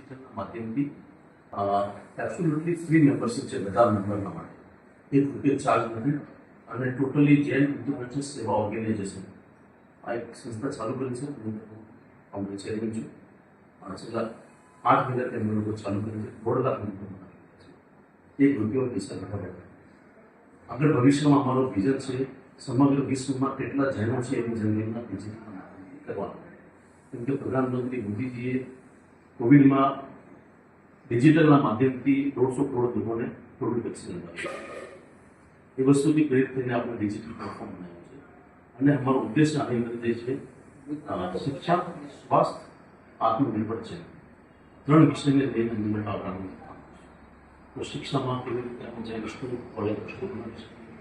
ડિજિટલના માધ્યમથી absolutely free membership છે બધા મેમ્બરના માટે. ₹1 ચાર્જ નથી અને ટોટલી જૈન ઇન્ટરનેશનલ સેવા ઓર્ગેનાઇઝેશન આ એક સંસ્થા ચાલુ કરી છે. હું અમે ચેરમેન છું. છેલ્લા 8 મહિનાથી અમે લોકો ચાલુ કરી છે. 1.5 લાખ મેમ્બર બનાવી છે. ₹1 પૈસા ઘટાડે. આગળ ભવિષ્યમાં અમારો વિઝન છે સમગ્ર વિશ્વમાં કેટલા જૈનો છે એની જમીનના ડિજિટલ કરવાનું. કેમ કે પ્રધાનમંત્રી મોદીજીએ કોવિડમાં ડિજિટલના માધ્યમથી 150 કરોડ લોકોને કોવિડ વેક્સિન અપાવી. એ વસ્તુથી પ્રેરિત થઈને આપણે ડિજિટલ પ્લેટફોર્મ બનાવ્યું છે અને અમારો ઉદ્દેશ આની અંદર છે શિક્ષા, સ્વાસ્થ્ય, આત્મનિર્ભર છે. 3 વિષયને લઈને નિર્ણય આવવાનું. તો શિક્ષામાં કેવી રીતે આપણે જૈન સ્કૂલ કોલેજ હોસ્પિટલ બનાવી શકીએ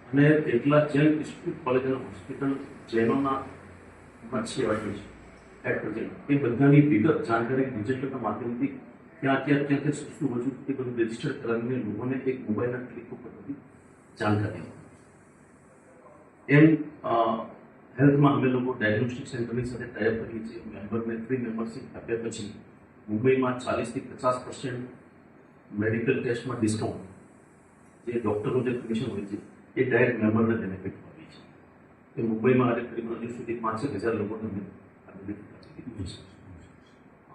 અને એટલા જૈન સ્કૂલ કોલેજ અને હોસ્પિટલ જૈનોના સેવા છે એટ પ્રેઝન્ટ એ બધાની વિગત જાણકારી ડિજિટલના માધ્યમથી ક્યાં શું વજુ એ બધું રજીસ્ટર કરાવીને લોકોને એક મોબાઈલના ક્લિક ઉપર બધી જાણકારી. એમ હેલ્થમાં અમે લોકો ડાયગ્નોસ્ટિક સેન્ટરની સાથે ટાઈપ કરીએ છીએ. મેમ્બરને ફ્રી મેમ્બરશીપ આપ્યા પછી મુંબઈમાં 40% થી 50% મેડિકલ ટેસ્ટમાં ડિસ્કાઉન્ટ જે ડૉક્ટરનું જે કમિશન હોય છે એ ડાયરેક્ટ મેમ્બરને બેનિફિટ આપે છે. એ મુંબઈમાં આજે કરીબ હજુ સુધી 65,000 લોકોને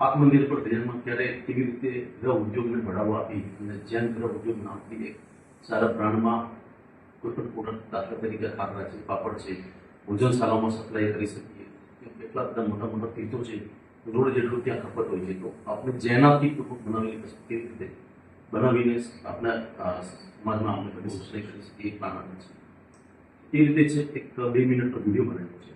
આત્મનિર્ભર ધ્યેયમાં ક્યારે કેવી રીતે ગૃહ ઉદ્યોગને બઢાવો આપી અને જૈન ગૃહ ઉદ્યોગ નામથી એક સારા બ્રાન્ડમાં કોઈ પણ પ્રોડક્ટ દાખલા તરીકે ખાખરા છે, પાપડ છે, ભોજનશાળામાં સપ્લાય કરી શકીએ. કેટલા બધા મોટા મોટા તીર્થો છે, રોડ જેટલું ત્યાં ખપત હોય છે. તો આપણે જેનાથી પ્રોડક્ટ બનાવેલી વસ્તુ કેવી રીતે બનાવીને આપણા સમાજમાં આપણે બધી સપ્લાય કરી શકીએ એ પ્લાન આવે છે. એ રીતે છે એક 2 મિનિટનો વિડીયો બનાવ્યો છે.